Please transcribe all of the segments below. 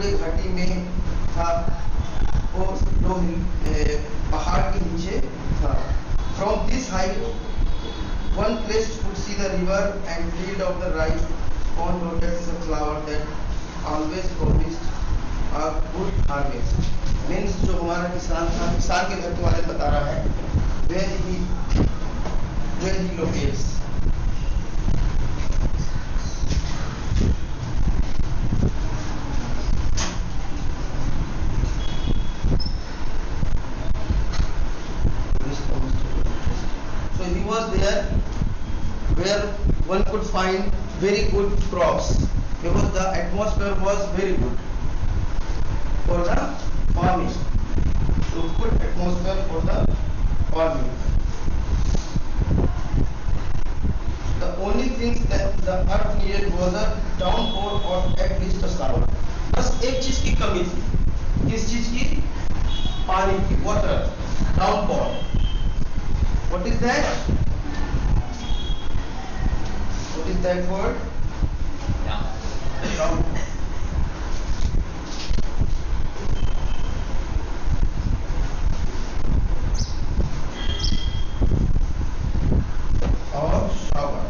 पूरे घाटी में था, वो पहाड़ के नीचे था। From this height one crest could see the river and field of the rice on lotus flower that always promised a good harvest. Means जो हमारा किसान था, किसान के घर के बारे में बता रहा है, where he locates. So he was there where one could find very good crops, because the atmosphere was very good for the farming. So good atmosphere for the farming. The only thing that the earth needed was a downpour or at least a shower. बस एक चीज की कमी थी, किस चीज की? पानी की, water, downpour. What is that? What is that word? Downpour. और shower.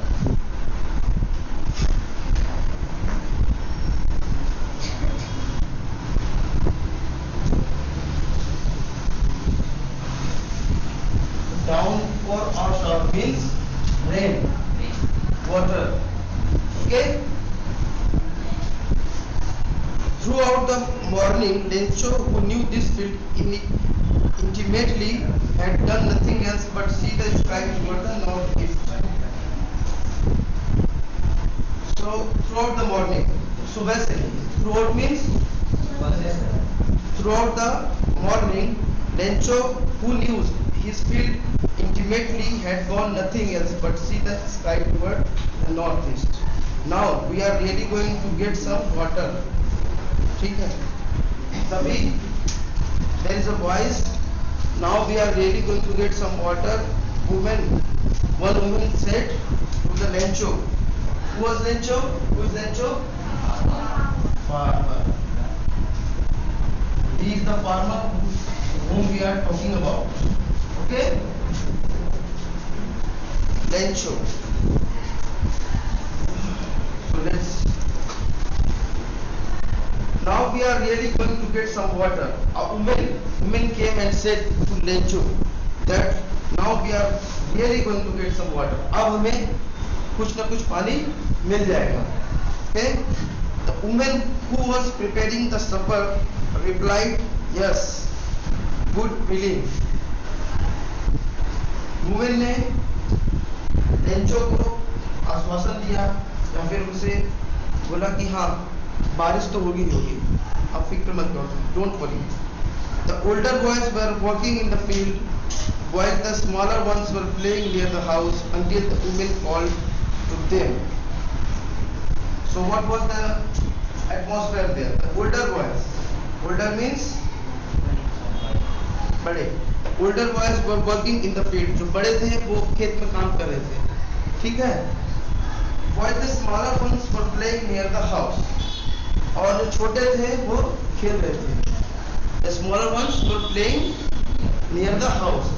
Downpour or shower means rain, water. Okay. Throughout the morning, Lencho, who knew this field intimately, had done nothing else but see the sky toward the northeast. So throughout the morning, सुबह से ही, throughout means throughout the morning, Lencho, who knew his field intimately, had gone nothing else but see the sky toward the northeast. Now we are really going to get some water. ठीक है? तभी there is a voice. Now we are really going to get some water. One woman said to the Lencho. Who was Lencho? Who is Lencho? Farmer. He is the farmer whom we are talking about. Okay? Lencho. So now we are really going to get some water. A woman came and said to Lencho that now we are really going to get some water. अब हमें कुछ ना कुछ पानी मिल जाएगा. Okay? The woman who was preparing the supper replied, "Yes, good feeling." woman ने Lencho को आश्वासन दिया या फिर उसे बोला कि हाँ बारिश तो होगी, आप फिक्र मत करो, don't worry. The older boys were working in the field while the smaller ones were playing near the house until the woman called to them. So what was the atmosphere there? The older boys, older means बड़े, older boys were working in the field. जो बड़े थे वो खेत में काम कर रहे थे, ठीक है. While the smaller ones were playing near the house. और जो छोटे थे वो खेल रहे थे. The smaller ones were playing near the house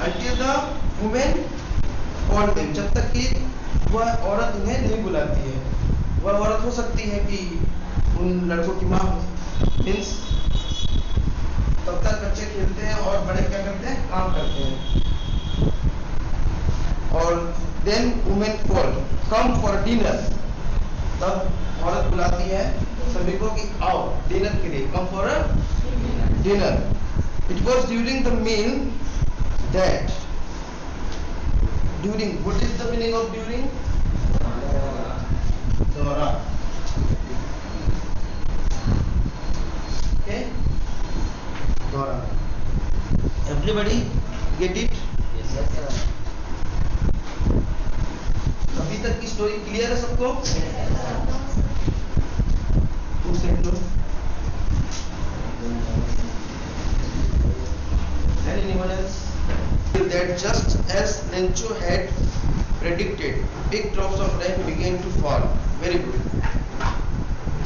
until the woman called them. जब तक कि वह औरत उन्हें नहीं बुलाती है. वह औरत हो सकती है कि उन लड़कों की माँ मीन्स तब तक बच्चे खेलते हैं और बड़े क्या करते हैं, काम करते हैं. और then woman called, come for dinner. तब औरत बुलाती है सभी को कि आओ डिनर के लिए, come for a dinner. It was during the meal that during, what is the meaning of during? Dora. Okay? Dora. Everybody get it? Yes, sir. अभी तक की स्टोरी क्लियर है सबको? Anyone else? That just as Lencho had predicted, big drops of rain began to fall. Very good.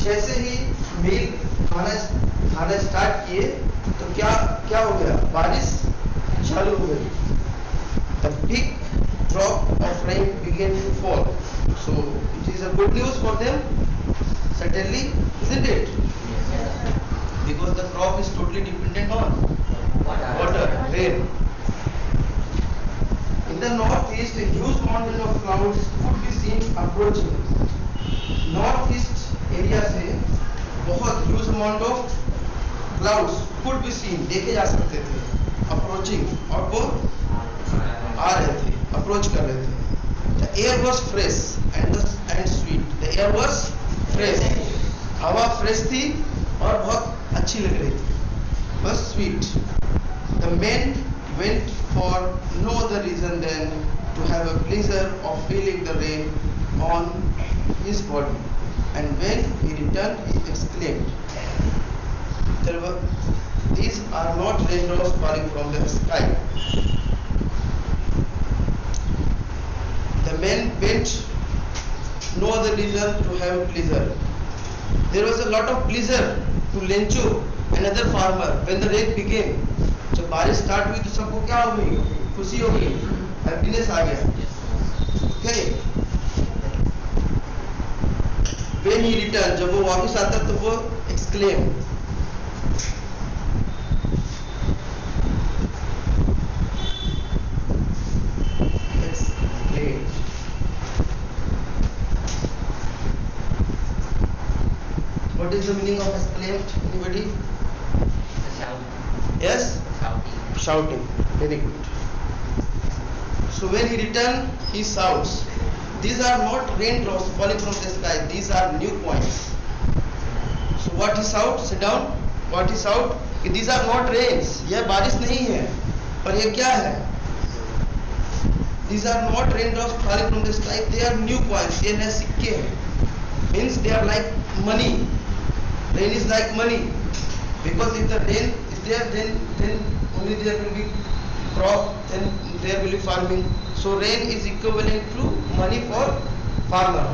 जैसे ही मील खाना start किए तो क्या क्या हो गया, बारिश चालू हो गई. The big drop of rain began to fall. So it is a good news for them, certainly, isn't it? Because the crop is totally dependent on water, rain. In the northeast, a huge mountain of clouds could be seen approaching. Northeast area से बहुत huge amount of clouds could be seen, देखे जा सकते थे, approaching, और वो आ रहे थे, approach कर रहे थे. The air was fresh and sweet. The air was fresh. हवा fresh थी और बहुत अच्छी लग रही थी, बस sweet. The men went for no other reason than to have a pleasure of feeling the rain on his body. And when he returned, he exclaimed, "These are not raindrops falling from the sky." The men went no other reason to have pleasure. There was a lot of pleasure to Lencho, another farmer, when the rain began. जब बारिश start हुई तो सबको क्या हो गई, खुशी हो गई, हैप्पीनेस आ गया. Okay. When he returned, जब वो वापस आता तो वो exclaim, what is the meaning of exclaimed? Anybody? Yes? Shouting. Very good. So when he returned, he shouts, "These are not raindrops falling from the sky. These are new coins." So what he shout? Sit down. What he shout? कि these are not rains. यह बारिश नहीं है, पर यह क्या है? These are not raindrops falling from the sky. They are new coins. ये नए सिक्के हैं. Means they are like money. Rain is like money. Because if the rain is there, then only there will be crop, then there will be farming. So rain is equivalent to money for farmer.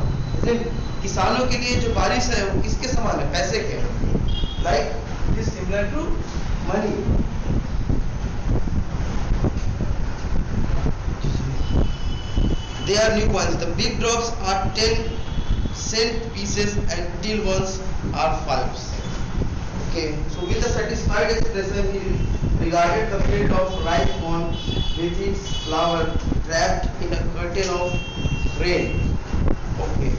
किसानों के लिए जो बारिश है वो किसके समान है, पैसे के. Like it is similar to money. They are new coins. The big drops are 10-cent pieces and little ones are 5s. Okay, so with a satisfied expression, he regarded the field of ripe corn with its flower wrapped in a curtain of rain. Okay.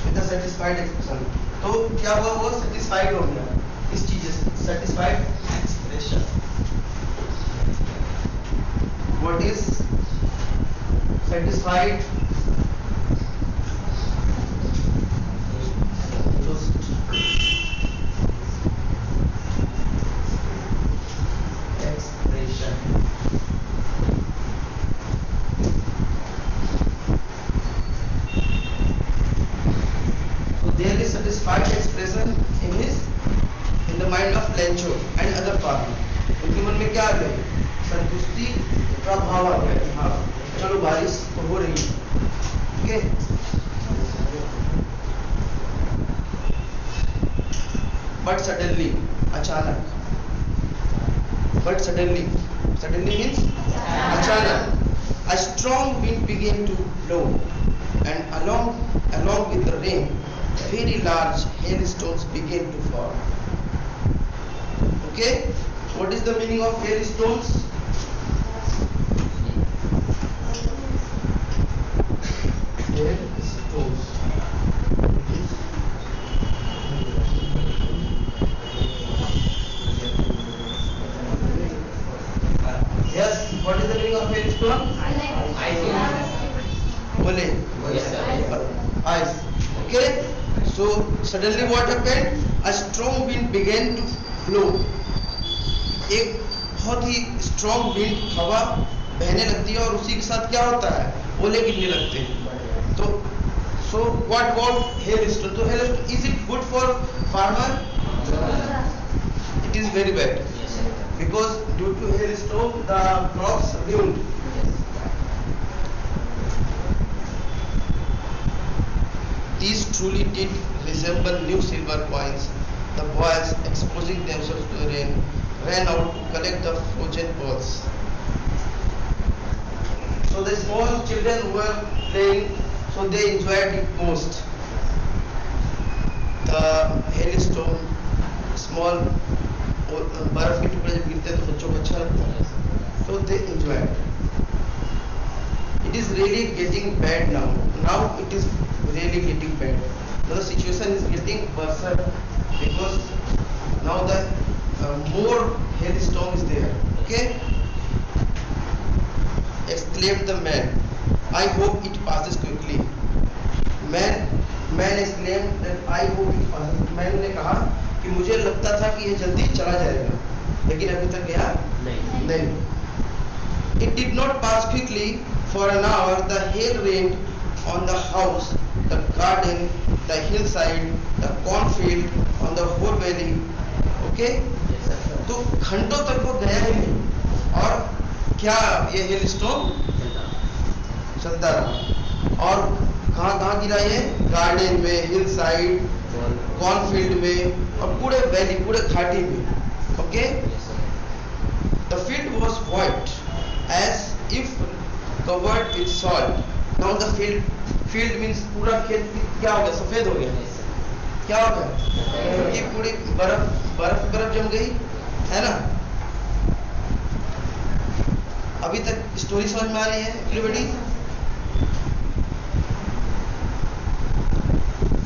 With a satisfied expression. तो क्या हुआ, वो satisfied हो गया इस चीज से. Satisfied expression. What is satisfied? Satisfied expression in the mind of Lencho and other farmers. उनके मन में क्या आ गया, संतुष्टि का भाव आ गया. हाँ, चलो बारिश तो हो रही है. Okay. But suddenly, अचानक. But suddenly means अचानक. A strong wind began to blow, and along with the rain, very large hailstones began to fall. Okay, what is the meaning of hailstones? Hailstones. Yes, what is the meaning of hailstone? Ice. Okay. So suddenly what happened? A strong wind began to blow. एक बहुत ही strong wind, हवा बहने लगती है और उसी के साथ क्या होता है, ओले गिरने लगते हैं. तो so what called hailstone? तो hailstone, is it good for farmer? It is very bad because due to hailstone the crops ruined. These truly did resemble new silver coins. The boys, exposing themselves to the rain, ran out to collect the frozen pearls. So the small children were playing, so they enjoyed it most. The hailstone, small बर्फ के टुकड़े जब गिरते हैं तो बच्चों को अच्छा लगता है, so they enjoyed. It is really getting bad now. Now it is really getting bad. The situation is getting worse because now the more hailstorm is there. Okay? Exclaimed the man. I hope it passes quickly. Man exclaimed that I hope it passes. Man ने कहा कि मुझे लगता था कि ये जल्दी चला जाएगा, लेकिन अभी तक गया नहीं. It did not pass quickly. For an hour, the hail rained on the house, the garden, the hillside, the cornfield, on the whole valley. Okay? तो घंटों तक वो गया ही नहीं, और क्या ये हिल स्टॉर्म चलता रहा. और कहाँ गिरा ये? गार्डन में, हिल साइड, कॉर्नफील्ड में, और पूरे वैली, पूरे घाटी में. Okay? The field was white as if covered with salt. Now the field means पूरा खेत क्या हो गया? सफेद हो गया. क्या हो गया? क्योंकि पूरी बर्फ जम गई है ना. अभी तक स्टोरी समझ में आ रही है everybody?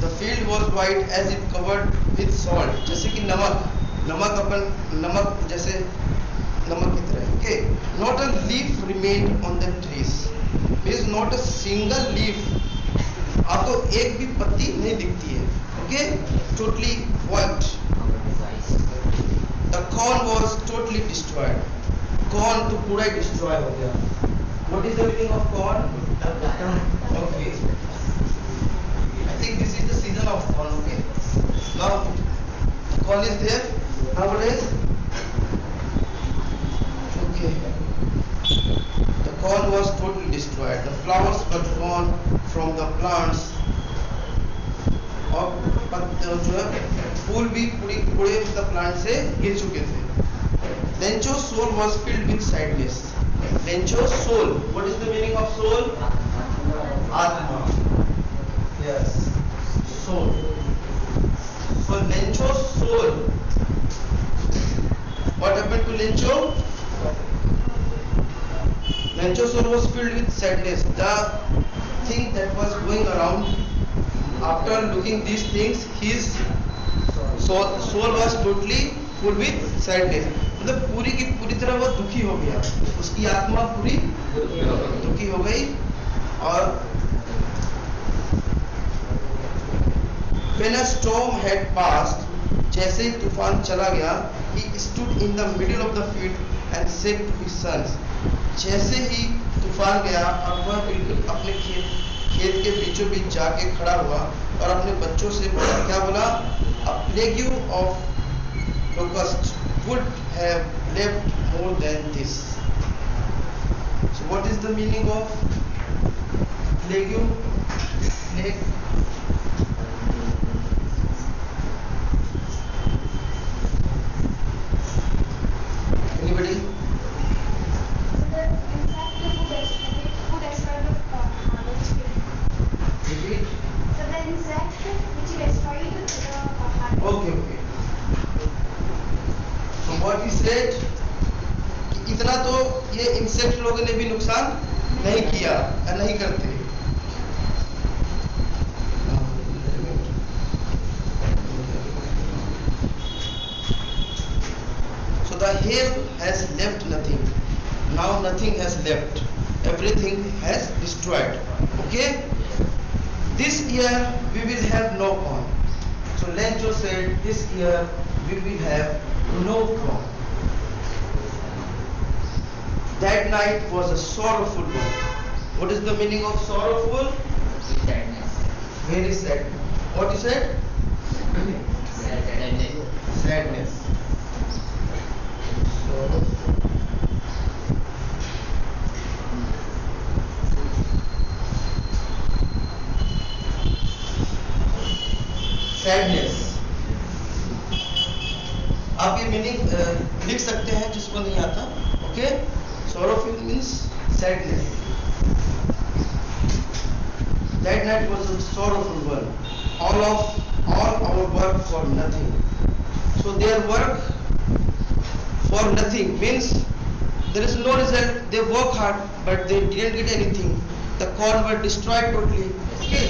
The field was white as if covered with salt. जैसे कि नमक जैसे नमक की तरह. Okay, not a leaf remained on the trees. Means not a single leaf. आपको एक भी पत्ती नहीं दिखती है. Okay, totally white. The corn was totally destroyed. Corn तो पूरा ही destroy हो गया. What is the meaning of corn? Okay. I think this is the season of corn. Okay. Now corn is there nowadays. Okay. The corn was totally destroyed. The flowers were gone from the plants. और जो है फूल भी पूरे plant से गिर चुके थे. Lencho's soul was filled with sadness. Lencho's soul. What is the meaning of soul? Atma. Yes. Soul. So Lencho's soul. What happened to Lencho? Lencho's soul was filled with sadness. The thing that was going around, after looking these things, his soul was totally full with sadness. मतलब पूरी की पूरी तरह वो दुखी हो गया. उसकी आत्मा पूरी दुखी हो गई. और when a storm had passed, जैसे ही तूफान चला गया, he stood in the middle of the field and said to his sons. जैसे ही तूफान गया, अब वह बिल्कुल अपने खेत के बीचों बीच जाके खड़ा हुआ और अपने बच्चों से बोला. क्या बोला? A plague of locust would have left more than this. So what is the meaning of plague? Plague. Anybody? Okay. So what he said, इतना तो ये इंसेक्ट लोगों ने भी नुकसान नहीं किया या नहीं करते. So the hail has left nothing. Now nothing has left. Everything has destroyed. Okay? This year we will have no corn. So Lencho said, this year we will have no corn. That night was a sorrowful one. What is the meaning of sorrowful? Sadness. Very sad. What you said? Sadness. Sadness. Sadness. आप ये meaning लिख सकते हैं जिसको नहीं आता। Okay, sorrowful means sadness. That night was a sorrowful one. All our work for nothing. So their work for nothing means there is no result. They work hard but they didn't get anything. The corn were destroyed totally. Okay,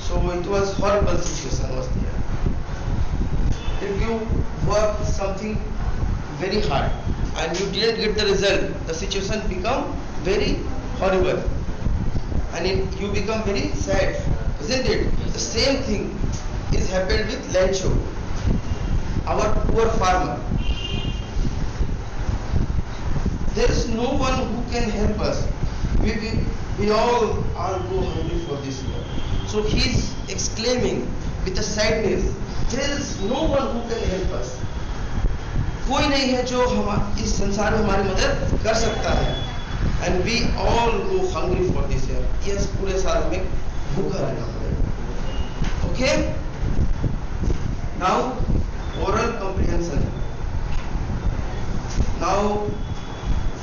so it was horrible situation was there. If you work something very hard and you didn't get the result, the situation become very horrible and you become very sad, isn't it? The same thing is happened with Lencho, our poor farmer. There is no one who can help us. We all are go hungry for this year. So he is exclaiming with a sadness, there is no one who can help us. कोई नहीं है जो हम इस संसार में हमारी मदद कर सकता है। And we all go hungry for this year. Yes, पूरे साल में भूखा रहना पड़ेगा। Okay? Now oral comprehension. Now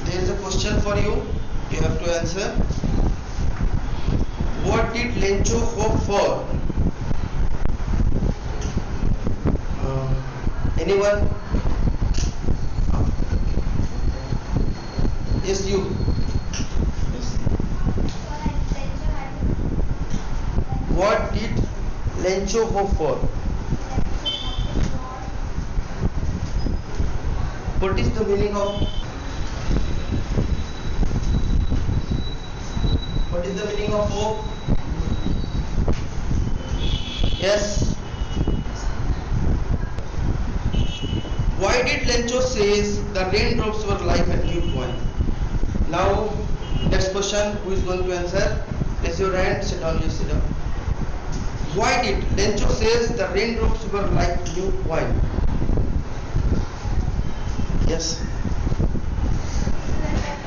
there is a question for you. You have to answer. What did Lencho hope for? Anyone? Yes, you. What did Lencho hope for? What is the meaning of? What is the meaning of hope? Yes. Why did Lencho says the raindrops were like a new coin? Now, next question. Who is going to answer? Raise your hand. Sit down. You sit down. Why did Lencho says the raindrops were like new coin? Yes.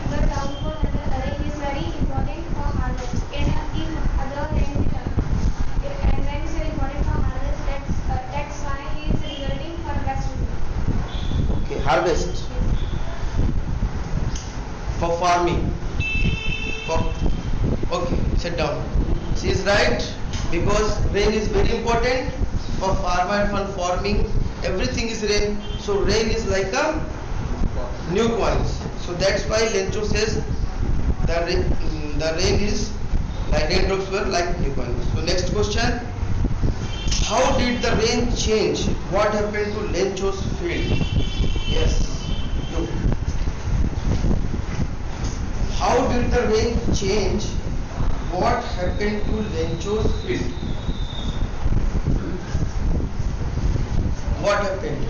The downfall of the rain is very important for harvest. And if other rain and rain is very important for harvest, that's why he is resulting for best result. Okay, harvest. For farming. Okay, sit down. She is right, because rain is very important for farmer and for farming. Everything is rain. So rain is like a new coins. So that's why Lencho says the rain is like raindrops were like new coins. So next question. How did the rain change? What happened to Lencho's field? Yes. You. How did the rain change? What happened to Lencho's field? What happened?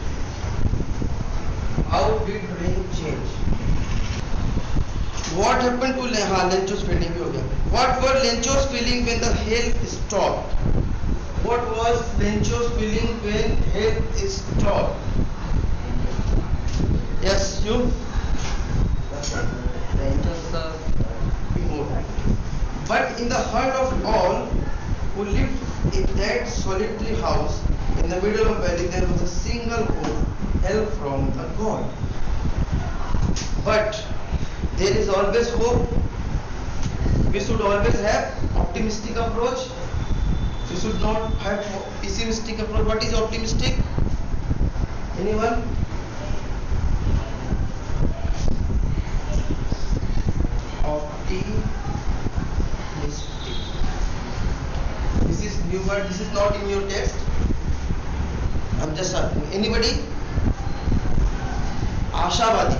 How did rain change? What happened to Lencho's feeling? What were Lencho's feeling when the hail stopped? What was Lencho's feeling when hail stopped? Yes, you? But in the heart of all who lived in that solitary house in the middle of valley, there was a single hope, help from the God. But there is always hope. We should always have optimistic approach. We should not have pessimistic approach. What is optimistic? Anyone? Optimistic. This is new word. This is not in your text. I'm just asking. Anybody? आशावादी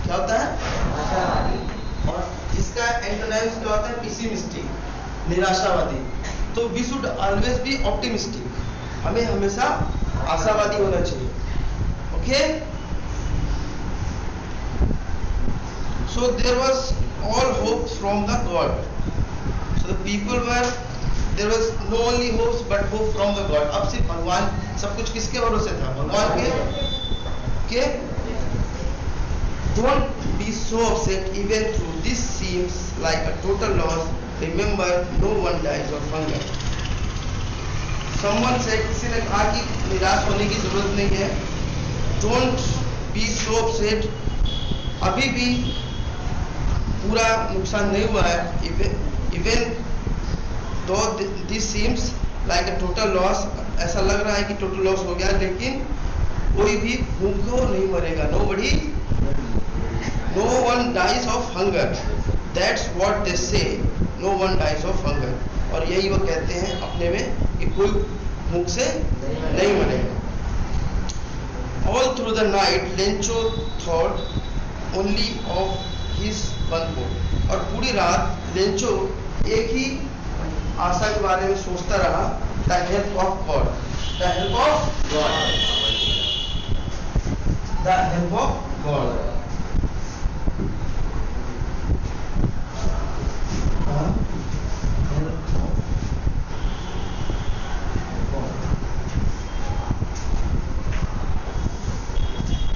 क्या होता है? आशावादी। और इसका antonyms क्या होता है? पेसिमिस्टिक, निराशावादी। तो we should always be optimistic, हमें हमेशा आशावादी होना चाहिए। Okay, so there was all hope from the god. So the people were, there was no only hopes but hope from the god. अब सिर्फ भगवान, सब कुछ किसके भरोसे था? भगवान के. Don't be so upset even though this seems like a total loss. Remember, no one dies of hunger. someone said, किसी ने कहा कि निराश होने की जरूरत नहीं है. Don't be so upset. अभी भी पूरा नुकसान नहीं हुआ है. Even though this seems like a total loss, ऐसा लग रहा है कि total loss हो गया, लेकिन कोई भी भूखों नहीं मरेगा. No one dies of hunger. That's what they say. No one dies of hunger. और यही वो कहते हैं अपने में कि कोई भूख से नहीं मरेगा. All through the night, Lencho thought only of his one hope. और पूरी रात लेंचो एक ही आशा के बारे में सोचता रहा, the help of God. The help of God. The help of God.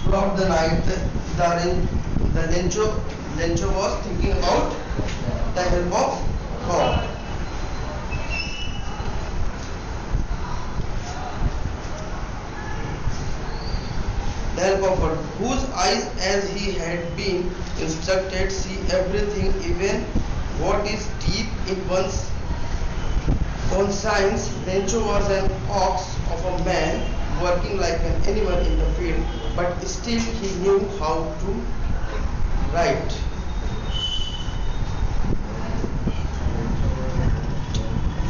Throughout the night, the Lencho was thinking about the help of God. The help of God, whose eyes, as he had been instructed, see everything, even what is deep in one's conscience. Lencho was an ox of a man, working like an animal in the field, but still he knew how to write.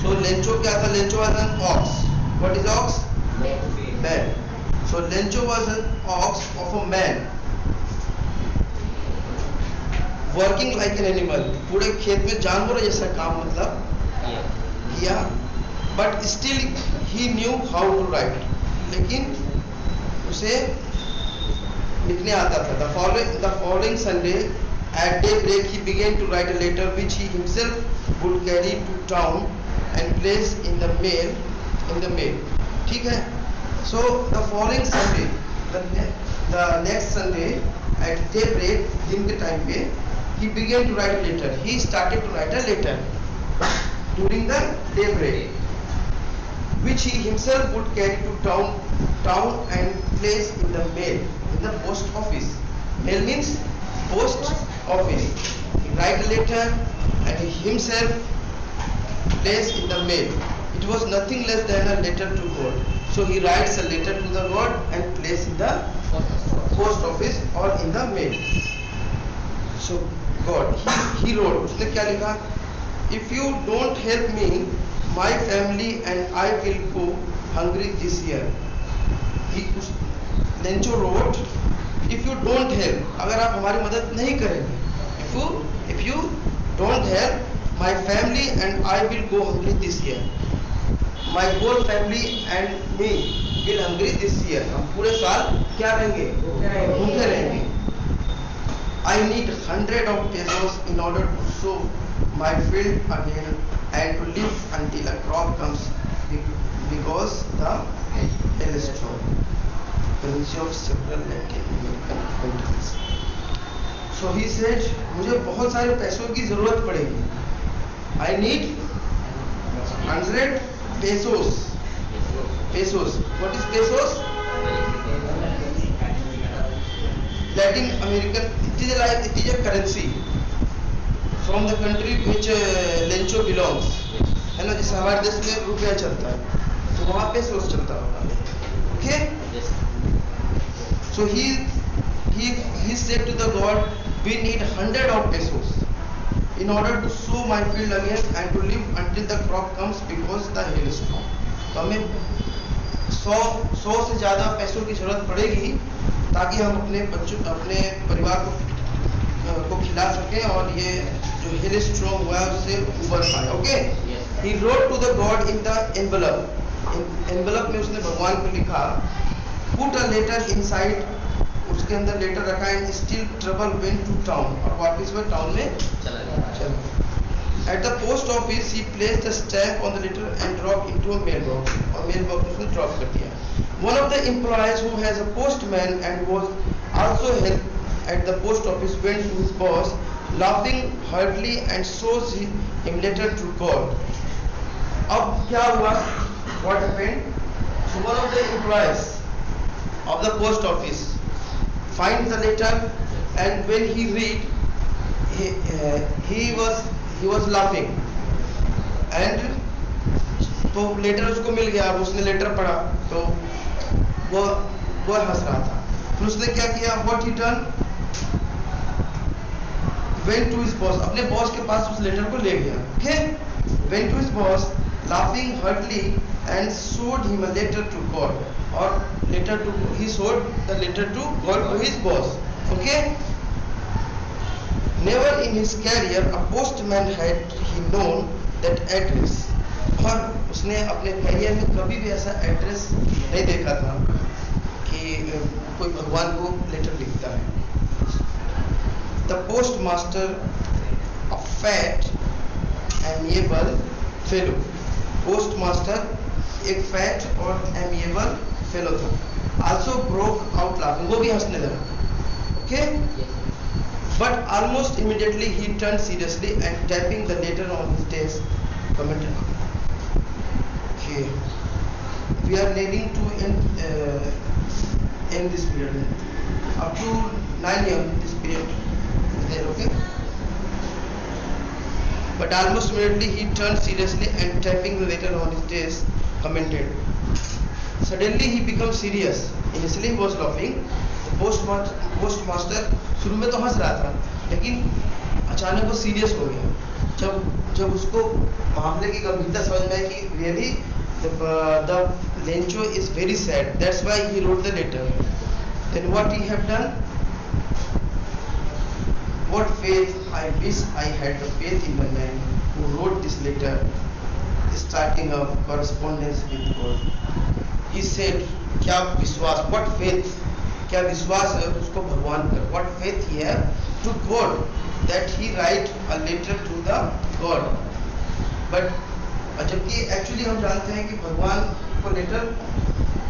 So Lencho क्या था? Lencho was an ox. What is ox? Man. So Lencho was an ox of a man, working like an animal. पूरे खेत में जानवर जैसा काम मतलब किया, but still he knew how to write. लेकिन उसे लिखने आता था. The following Sunday at daybreak he began to write a letter which he himself would carry to town and place in the mail. ठीक है. So the following Sunday, the next Sunday at daybreak, दिन के time पे, he began to write a letter. He started to write a letter during the daybreak, which he himself would carry to town and place in the mail, in the post office. Mail means post office. He write a letter and he himself place in the mail. It was nothing less than a letter to God. So he writes a letter to the God and place in the post office or in the mail. So God, he wrote, उसने क्या लिखा? If you don't help me, my family and I will go hungry this year. Lencho wrote, if you don't help, अगर आप हमारी मदद नहीं करेंगे, if you don't help, my family and I will go hungry this year. My whole family and me will hungry this year. हम पूरे साल क्या रहेंगे? भूखे रहेंगे. I need 100 of pesos in order to sow my field again and to live until a crop comes, because the hail is strong. Currency of several Latin American countries. So he said, मुझे बहुत सारे पैसों की जरूरत पड़ेगी. I need 100 pesos. What is pesos? Latin American. It is a currency from the country which Lencho belongs. है ना, जैसे हमारे देश में रुपया चलता है, तो वहाँ पेसोस चलता होगा. Okay? So he said to the God, we need 100 of pesos in order to sow my field again and to live until the crop comes, because the hail is strong. तो हमें 100 से ज़्यादा पैसों की जरूरत पड़ेगी ताकि हम अपने परिवार को खिला सकें और ये जो hail strong हुआ है उससे उबर पाए. Okay? He wrote to the God in the envelope. Envelope में उसने भगवान को लिखा. Put a letter inside. उसके अंदर लेटर रखा and still trouble went to town, और वापस वह टाउन में चला. At the post office he placed the stamp on the letter and drop into a mail box, और मेल बॉक्स में उसने ड्रॉप कर दिया. One of the employees who has a postman and was also help at the post office went to his boss laughing hardly and shows him letter to god. अब क्या हुआ? what happened? So one of the employees of the post office find the letter, and when he read, he was laughing, and तो letter उसको मिल गया। अब उसने letter पढ़ा तो वो हंस रहा था। फिर उसने क्या किया? What he done, went to his boss, अपने बॉस के पास उस लेटर को ले गया। Okay, went to his boss laughing heartily and showed him a letter to God, और letter to he showed the letter to God to his boss. Okay, never in his career a postman had he known that address, और उसने अपने career में कभी भी ऐसा address नहीं देखा था कि कोई भगवान को लेटर लिखता है। The post master a fat amiable fellow, post master एक फैट और एमिएबल फेलो था। आल्सो ब्रोक आउट लाफिंग, वो भी हंसने लगा। Okay, but almost immediately he turn seriously and tapping the later on his desk commented, we are needing to end this period. Up to 9 AM this period is there, okay? But almost immediately he turned seriously and tapping the letter on his desk commented. Suddenly he became serious. Initially he was laughing. The postmaster शुरू में तो हंस रहा था, लेकिन अचानक वो serious हो गया। जब उसको मामले की गंभीरता समझ में आई कि really the Lencho is very sad, that's why he wrote the letter. Then what he have done? What faith, I wish I had the faith in the man who wrote this letter, starting a correspondence with God. He said, क्या विश्वास, what faith, क्या विश्वास है उसको भगवान पर, what faith he have to God that he write a letter to the God. But जबकि actually हम जानते हैं कि भगवान को letter,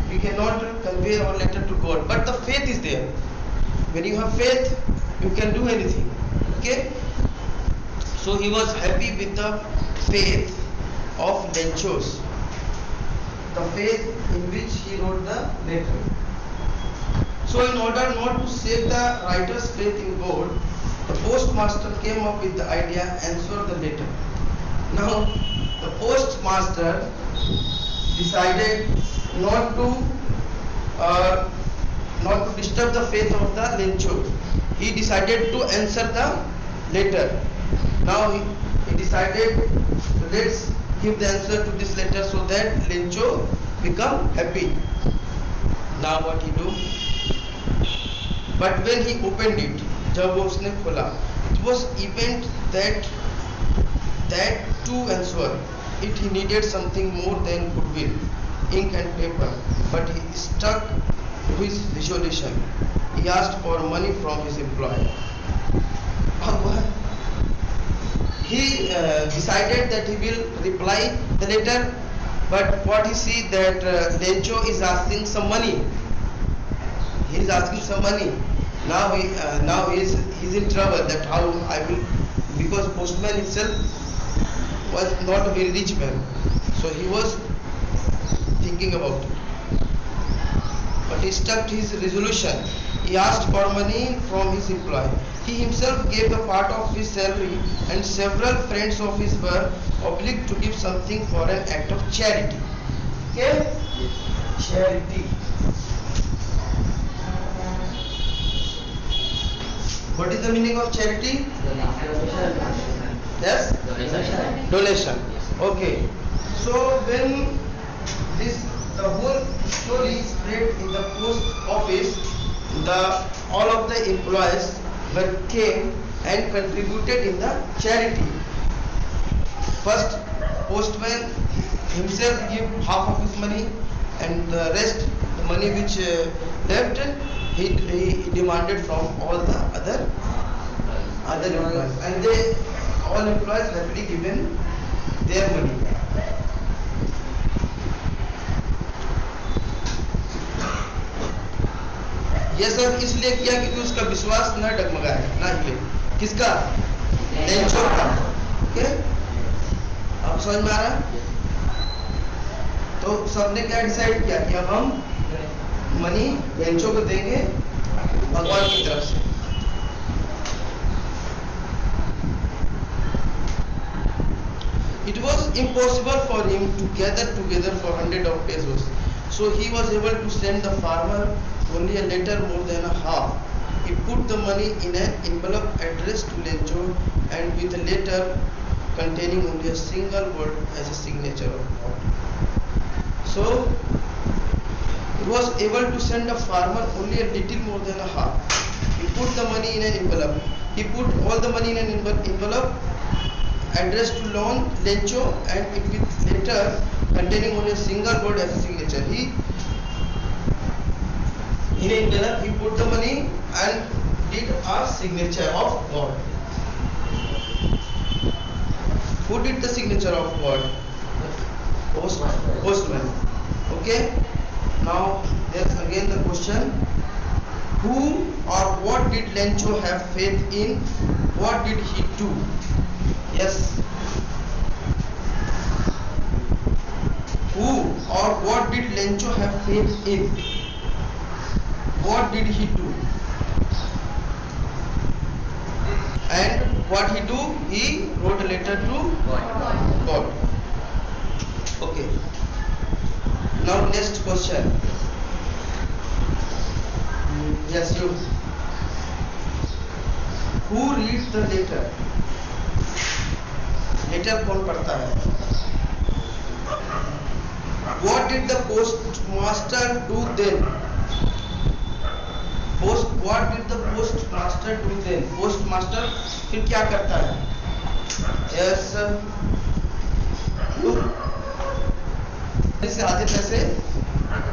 we cannot convey our letter to God, but the faith is there. When you have faith, you can do anything. Okay, so he was happy with the faith of Lenchos, the faith in which he wrote the letter. So in order not to save the writer's faith in God, the postmaster came up with the idea and answered the letter. Now the postmaster decided not to disturb the faith of the Lencho. He decided to answer the letter. Now he decided, let's give the answer to this letter so that Lencho become happy. Now what he do? But when he opened it, जब वो उसने खोला, it was evident that to answer it he needed something more than goodwill, ink and paper. But he stuck to his resolution. He asked for money from his employer. He decided that he will reply the letter, but what he see that Lencho is asking some money. He is asking some money. Now he is in trouble. That how I will, because postman himself was not a very rich man, so he was thinking about it. But he stuck to his resolution. He asked for money from his employer. He himself gave a part of his salary, and several friends of his were obliged to give something for an act of charity. Okay? Charity. What is the meaning of charity? Yes? Donation. Okay. So when the whole story spread in the post office, all of the employees came and contributed in the charity. First, postman himself gave half of his money, and the rest, the money which left, he demanded from all the other employees, and all employees happily given their money. ये सब इसलिए किया क्योंकि उसका विश्वास न डगमगाए, न हिले। किसका? लेंचो का। ओके, आप समझ में आ रहा है? तो तो सबने क्या डिसाइड किया कि अब हम मनी लेंचो को देंगे भगवान की तरफ से। It was impossible for him to gather together for 100 of pesos, so he was able to send the farmer only a letter more than a half. He put the money in an envelope addressed to Lencho and with a letter containing only a single word as a signature of God. So he was able to send a farmer only a little more than a half. He put the money in an envelope. He put all the money in an envelope addressed to Lencho and it with letter containing only a single word as a signature. In an envelope he put the money and did a signature of God. Who did the signature of God? Postman. Okay. Now there's again the question: who or what did Lencho have faith in? What did he do? Yes. Who or what did Lencho have faith in? What did he do? And what he do? He wrote a letter to God. Okay. Now next question. Yes, you. Who reads the letter? Letter कौन पढ़ता है? What did the postmaster do then? What did the postmaster do then? Postmaster फिर क्या करता है? Yes. इससे आधे पैसे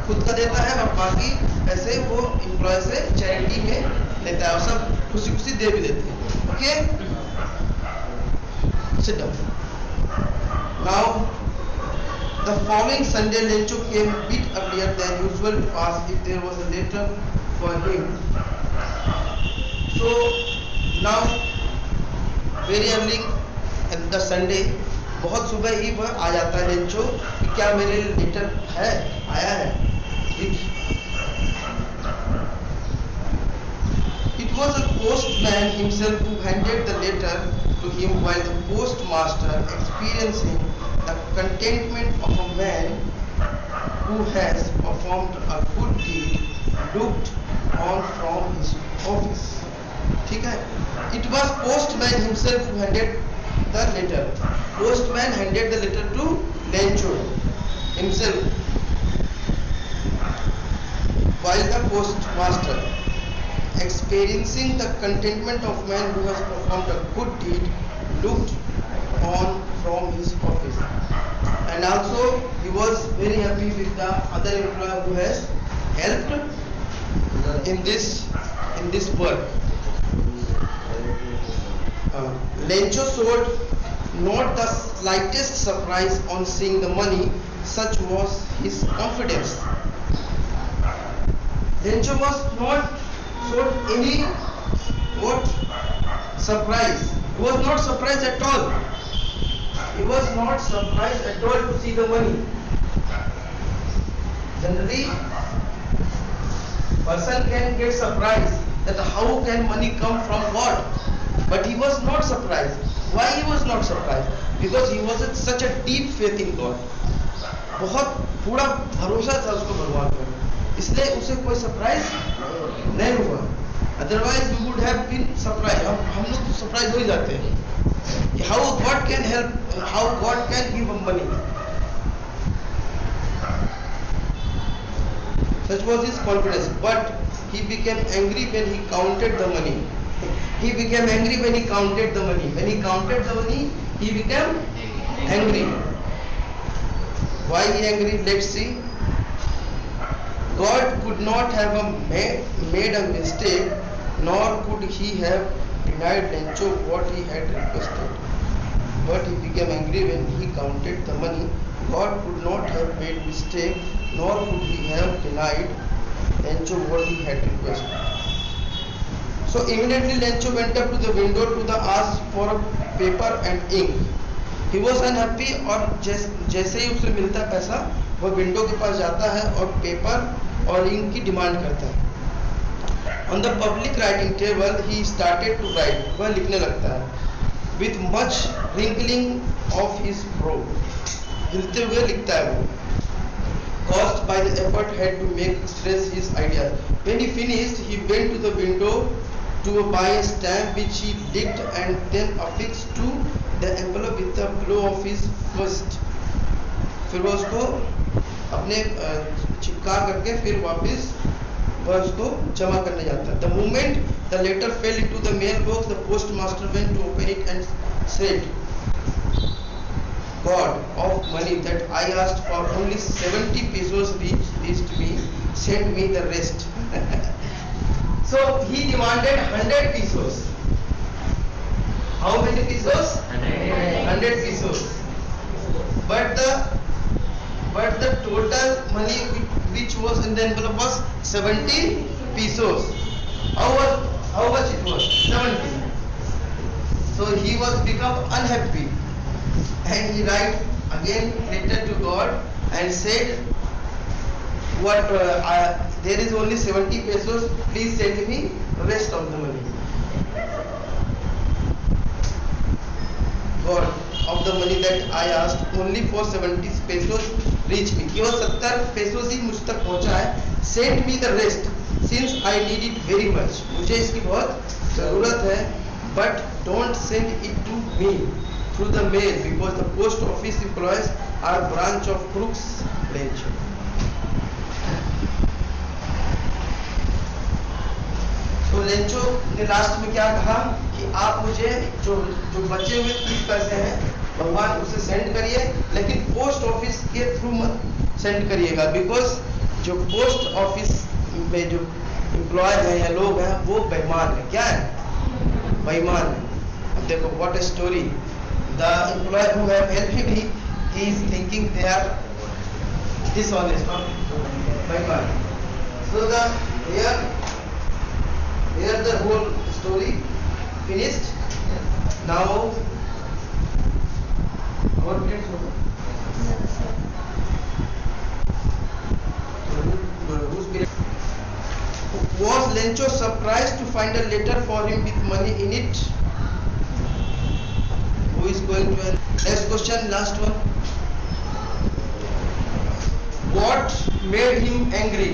खुद का देता है और बाकी पैसे वो एम्प्लॉय से चैरिटी में लेता है और सब खुशी खुशी दे भी देते हैं। Okay, sit down. Now the following Sunday Lencho came a bit earlier than usual to ask if there was a letter for him. So now very early at the Sunday, बहुत सुबह ही वह आ जाता है लेंचो कि क्या मेरे लिए letter है, आया है। It was a postman himself who handed the letter to him while the postmaster, experiencing the contentment of a man who has performed a good deed, looked on from his office. ठीक है? It was postman himself who handed the letter. Postman handed the letter to Lencho himself, while the postmaster, experiencing the contentment of man who has performed a good deed, looked on from his office. And also he was very happy with the other employer who has helped in this work. Lencho showed not the slightest surprise on seeing the money, such was his confidence. Lencho was not showed any surprise. He was not surprised at all. He was not surprised at all to see the money. Generally, person can get surprised that how can money come from God, but he was not surprised. Why he was not surprised? Because he was at such a deep faith in God. बहुत पूरा भरोसा था उसको भगवान पर, इसलिए उसे कोई सरप्राइज नहीं हुआ। Otherwise we would have been surprise. हम लोग सरप्राइज हो ही जाते हैं कि how god can help, how god can give money. Such was his confidence, but he became angry when he counted the money. He became angry when he counted the money. When he counted the money, he became angry. Why he angry? Let's see. God could not have made a mistake, nor could he have denied Lencho what he had requested. But he became angry when he counted the money. God could not have made mistake, nor could he have denied Lencho what he had requested. So immediately Lencho went up to the window to ask for a paper and ink. He was unhappy और जैसे ही उसे मिलता पैसा वो window के पास जाता है और पेपर और इंक की डिमांड करता है। On the public writing table he started to write, वह लिखने लगता है। With much wrinkling of his brow, हिलते हुए लिखता है वो। Caused by the effort had to make express his ideas. When he finished, he went to the window to buy a stamp which he licked and then affixed to the envelope with the blow of his fist. फिर वो उसको अपने चिपका करके फिर वापस वह उसको जमा करने जाता है। The moment the letter fell into the mailbox, the postmaster went to open it and said, God of money that I asked for only 70 pesos reached me, send me the rest. So he demanded 100 pesos. How many pesos? 100 pesos. But the total money which was in the envelope was 70 pesos. How much it was? 70. So he was become unhappy. And he write again letter to God and said, what there is only 70 pesos, please send me the rest of the money. God of the money that I asked only for 70 pesos reach me, केवल 70 pesos ही मुझ तक पहुंचा है। Send me the rest since I need it very much, मुझे इसकी बहुत जरूरत है, but don't send it to me through the mail because the post office employees are branch of crooks branch. तो लेंचो ने लास्ट में क्या कहा कि आप मुझे जो बचे हुए 30 पैसे हैं भगवान उसे सेंड करिए, लेकिन पोस्ट ऑफिस के थ्रू मत सेंड करिएगा, बिकॉज जो पोस्ट ऑफिस में जो एम्प्लॉयज हैं या लोग हैं वो बेईमान है। क्या है? बेईमान है। अब देखो what a story. The employee who have helped me, he is thinking they are dishonest or beईमान। So here the whole story finished. Now our minutes over. Was Lencho surprised to find a letter for him with money in it? Who is going to next question, last one. What made him angry?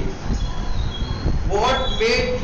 What made